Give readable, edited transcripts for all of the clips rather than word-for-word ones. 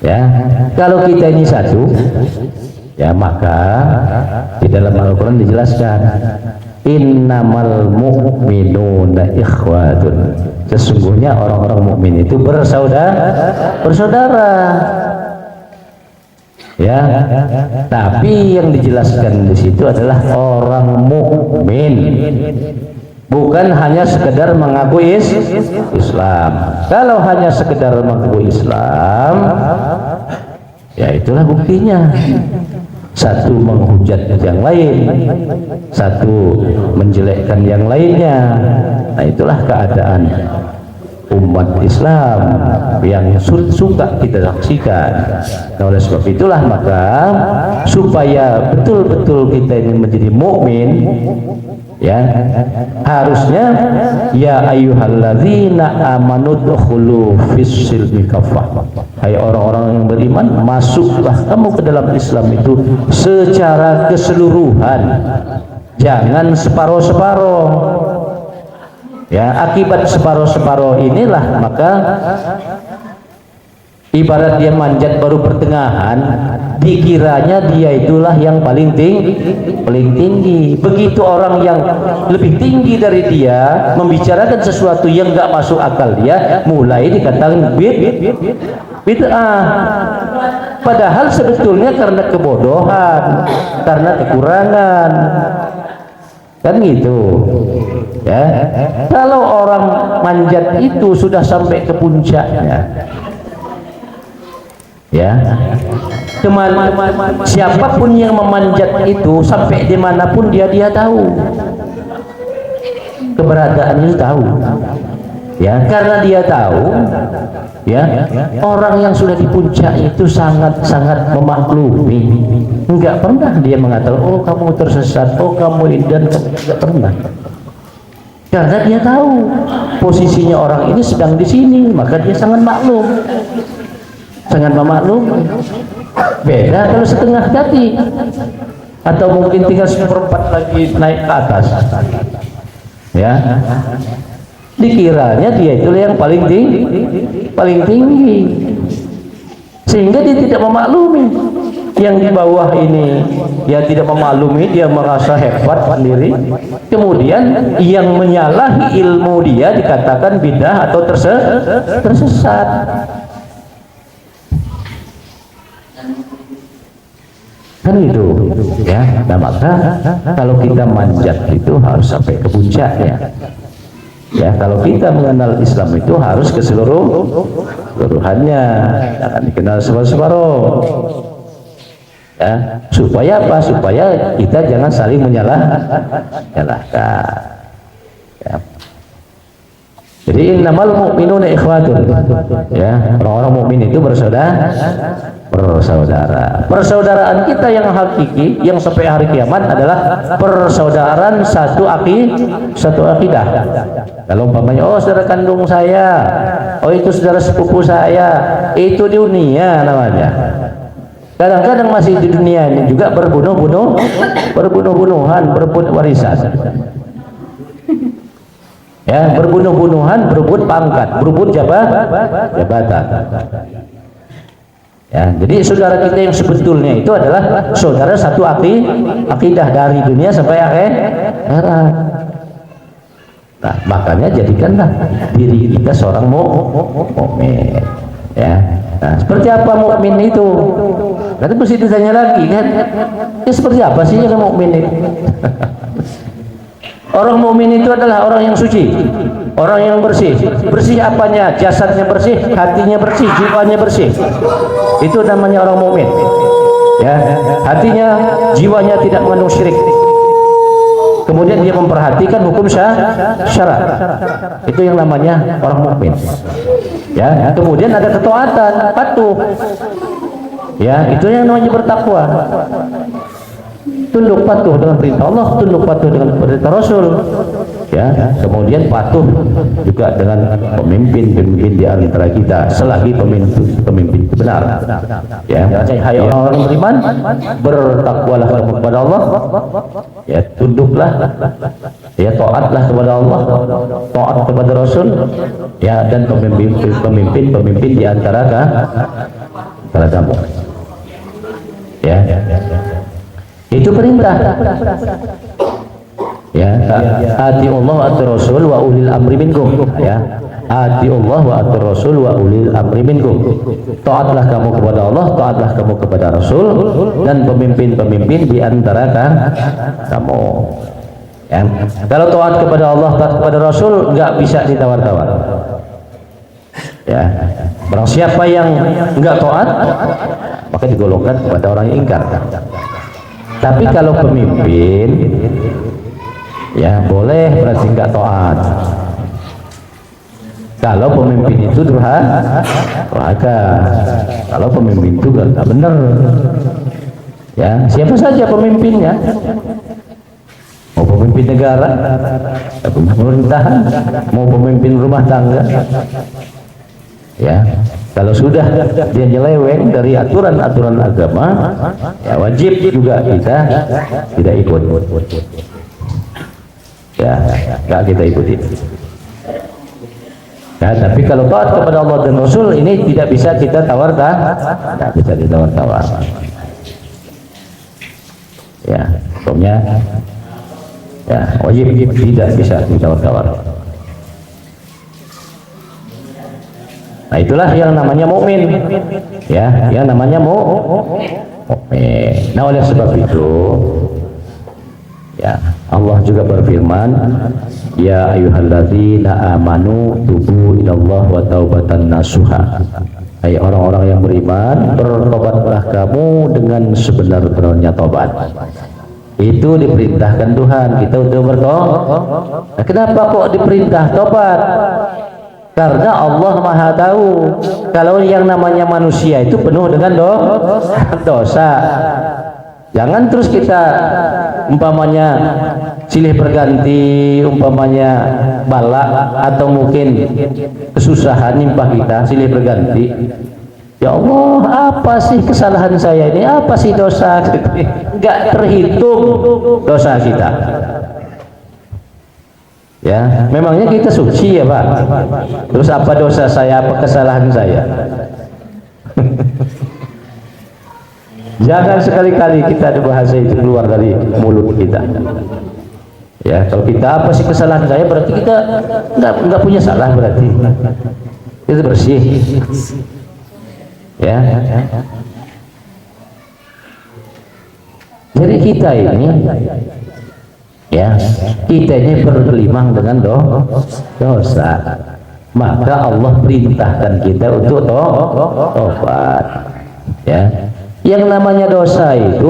Ya, kalau kita ini satu, ya maka di dalam Al-Quran dijelaskan innamal mu'minuna ikhwatun, sesungguhnya orang-orang mukmin itu bersaudara. Ya, tapi yang dijelaskan di situ adalah orang mukmin, bukan hanya sekedar mengaku Islam. Kalau hanya sekedar mengaku Islam, ya itulah buktinya. Satu menghujat yang lain, satu menjelekkan yang lainnya. Nah, itulah keadaan umat Islam yang suka kita saksikan. Nah, oleh sebab itulah maka supaya betul-betul kita ini menjadi mukmin, ya harusnya ya ayyuhalladzina amanu dkhulu fis-silmi kaffah, hai orang-orang yang beriman, masuklah kamu ke dalam Islam itu secara keseluruhan, jangan separoh-separoh. Ya, akibat separoh-separoh inilah maka ibarat dia manjat baru pertengahan, dikiranya dia itulah yang paling tinggi. Begitu orang yang lebih tinggi dari dia membicarakan sesuatu yang nggak masuk akal dia, mulai dikatakan bid'ah. Padahal sebetulnya karena kebodohan, karena kekurangan, kan gitu. Ya, kalau orang manjat itu sudah sampai ke puncaknya, ya siapapun yang memanjat itu sampai dimanapun dia tahu keberadaannya, tahu, ya karena dia tahu, ya orang yang sudah di puncak itu sangat memaklumi, enggak pernah dia mengatakan oh kamu tersesat, oh kamu ini, dan enggak pernah, karena dia tahu posisinya orang ini sedang di sini, maka dia sangat maklum, sangat memaklumi. Beda kalau setengah kaki atau mungkin tinggal seperempat lagi naik ke atas, ya dikiranya dia itu yang paling tinggi, sehingga dia tidak memaklumi yang di bawah ini. Ya tidak memaklumi, dia merasa hebat sendiri, kemudian yang menyalahi ilmu dia dikatakan bidah atau tersesat. Kan itu, ya. Nah maka kalau kita manjat itu harus sampai ke puncaknya. Ya, kalau kita mengenal Islam itu harus keseluruhannya, jangan dikenal separuh-separuh. Ya, supaya apa? Supaya kita jangan saling menyalahkan. Ya. Jadi innamal mu'minuna ikhwatun. Ya, orang-orang mukmin itu bersaudara. Persaudaraan kita yang hakiki, yang sampai hari kiamat adalah persaudaraan satu akidah. Kalau umpamanya oh saudara kandung saya, oh itu saudara sepupu saya, itu di dunia namanya. Kadang-kadang masih di dunia ini juga berbunuh-bunuhan, berebut warisan. Ya, berbunuh-bunuhan, berebut pangkat, berebut jabatan. Ya, jadi saudara kita yang sebetulnya itu adalah saudara satu akidah dari dunia sampai akhirat. Nah, makanya jadikanlah diri kita seorang mukmin. Ya. Nah, seperti apa mukmin itu? Nanti mesti ditanya lagi kan? Ya seperti apa sih yang mukmin itu? Orang mukmin itu adalah orang yang suci, orang yang bersih. Bersih apanya? Jasadnya bersih, hatinya bersih, jiwanya bersih. Itu namanya orang mukmin. Ya, hatinya, jiwanya tidak mengandung syirik. Kemudian dia memperhatikan hukum syarat. Itu yang namanya orang mukmin. Ya, kemudian ada ketaatan, patuh. Ya, itu yang namanya bertakwa. tunduk patuh dengan perintah Allah, tunduk patuh dengan perintah Rasul, ya. Kemudian patuh juga dengan pemimpin di antara kita, selagi pemimpin itu benar, ya. Hai orang beriman, bertakwalah kamu kepada Allah, ya, tunduklah, ya, taatlah kepada Allah, taat kepada Rasul, ya, dan pemimpin di antara kamu, ya. Itu perintah, ya. Ati Allah wa ati Rasul wa ulil amri minkum, ya. Ati Allah wa ati Rasul wa ulil amri minkum. Taatlah kamu kepada Allah, taatlah kamu kepada Rasul, dan pemimpin di antara kamu, ya. Kalau taat kepada Allah, taat kepada Rasul, nggak bisa ditawar-tawar, ya. Barang siapa yang nggak taat, maka digolongkan kepada orang yang ingkar. Tapi kalau pemimpin, ya, boleh, berarti nggak taat. Kalau pemimpin itu durhaka, kalau pemimpin itu nggak benar, ya. Siapa saja pemimpinnya, mau pemimpin negara, pemerintahan, mau pemimpin rumah tangga, ya. Kalau sudah dia nyeleweng dari aturan-aturan agama, ya, wajib juga kita tidak ikut, ya, nggak kita ikuti, ya. Tapi kalau taat kepada Allah dan Rasul, ini tidak bisa kita tidak bisa ditawar-tawar, ya. Hukumnya, ya, wajib, tidak bisa ditawar-tawar. Nah, itulah yang namanya mukmin, ya, yang namanya mukmin. Nah, oleh sebab itu, ya, Allah juga berfirman, ya ayyuhalladzina amanu tubu ilallah wa taubatan nasuha. Hai orang-orang yang beriman, bertobatlah kamu dengan sebenar-benarnya tobat. Itu diperintahkan Tuhan kita untuk bertobat. Nah, kenapa kok diperintah tobat? Karena Allah Maha tahu kalau yang namanya manusia itu penuh dengan dosa. Jangan terus kita umpamanya silih berganti, umpamanya bala atau mungkin kesusahan nimpa kita silih berganti. Ya Allah, apa sih kesalahan saya ini? Apa sih dosa? Enggak terhitung dosa kita. Ya, memangnya kita suci ya Pak? Terus apa dosa saya, apa kesalahan saya? Jangan sekali-kali kita ada bahasa itu keluar dari mulut kita. Ya, kalau kita apa sih kesalahan saya, berarti kita nggak punya salah, berarti itu bersih. Ya. Jadi kita ini, ya, kita ini bergelimang dengan dosa, maka Allah perintahkan kita untuk tobat, ya. Yang namanya dosa itu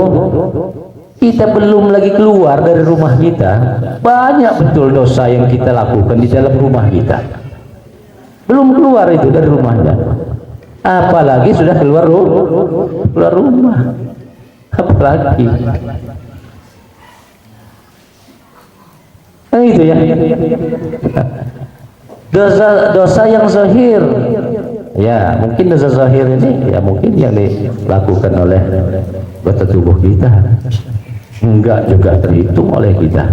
kita belum lagi keluar dari rumah kita, banyak betul dosa yang kita lakukan di dalam rumah kita, belum keluar itu dari rumahnya, apalagi sudah keluar rumah, apalagi. Nah, itu ya, dosa yang zahir, ya, mungkin dosa zahir ini ya mungkin yang dilakukan oleh anggota tubuh kita, enggak juga terhitung oleh kita.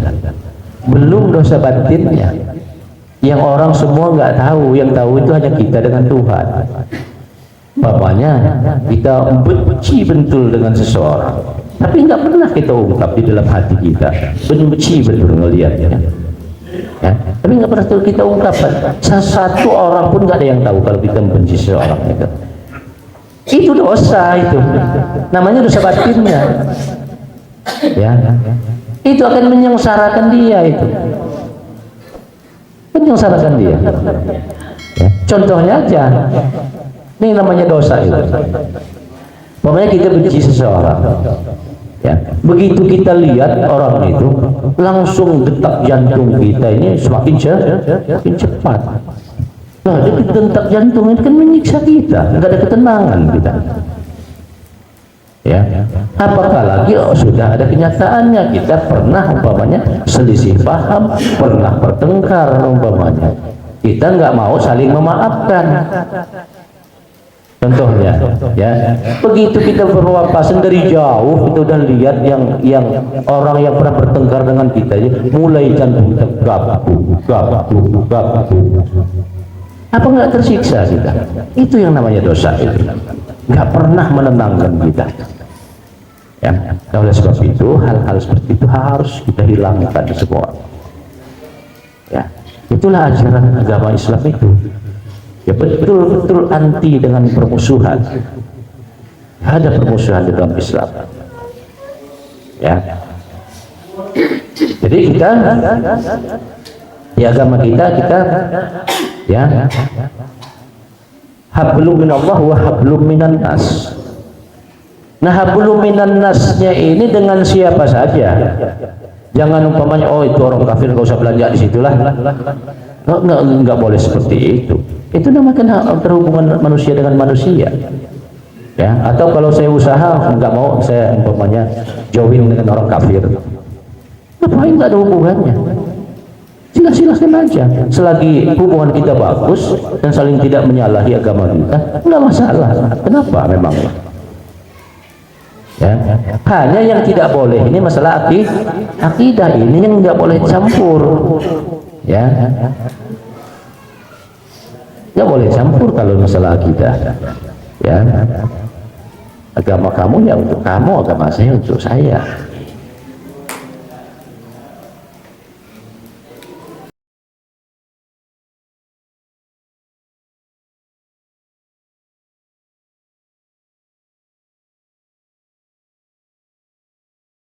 Belum dosa batinnya yang orang semua nggak tahu, yang tahu itu hanya kita dengan Tuhan. Bapaknya kita benci betul dengan seseorang, tapi nggak pernah kita ungkap di dalam hati kita, benci betul ngelihatnya, ya. Tapi nggak pernah kita ungkapkan. Satu orang pun nggak ada yang tahu kalau kita membenci seseorang itu. Itu dosa, itu namanya dosa batinnya, ya. Itu akan menyengsarakan dia, itu menyengsarakan dia, ya. Contohnya aja, ini namanya dosa itu. Pokoknya kita benci seseorang, ya, begitu kita lihat orang itu, langsung detak jantung kita ini semakin cepat. Nah, detak jantung itu kan menyiksa kita, nggak ada ketenangan kita. ya. Apakah lagi sudah ada kenyataannya, kita pernah umpamanya selisih paham, pernah bertengkar umpamanya, kita nggak mau saling memaafkan. Contohnya, ya, begitu kita berwawasan dari jauh, kita udah lihat yang orang yang pernah bertengkar dengan kita, ya, mulai jantung tegap, apa nggak tersiksa kita? Itu yang namanya dosa itu, nggak pernah menenangkan kita. Ya, oleh sebab itu hal-hal seperti itu harus kita hilangkan semua. Ya, itulah ajaran agama Islam itu. Ya, betul-betul anti dengan permusuhan. Ada permusuhan di dalam Islam. Ya. Jadi kita di agama kita ya, hablum minallah wa hablum minan nas. Nah, hablum minan nasnya ini dengan siapa saja. Jangan umpamanya, oh itu orang kafir nggak usah belanja di situlah. Nggak boleh seperti itu. Itu namanya terhubungan manusia dengan manusia. Ya, atau kalau saya usaha nggak mau saya umpamanya join dengan orang kafir. Ngapain, nggak ada hubungannya. Silahkan aja. Selagi hubungan kita bagus dan saling tidak menyalahi agama kita, nggak masalah. Kenapa memang? Ya, hanya yang tidak boleh ini masalah akidah, ini yang nggak boleh campur. Ya, nggak boleh campur kalau masalah akidah. Ya, agama kamu ya untuk kamu, agama saya untuk saya.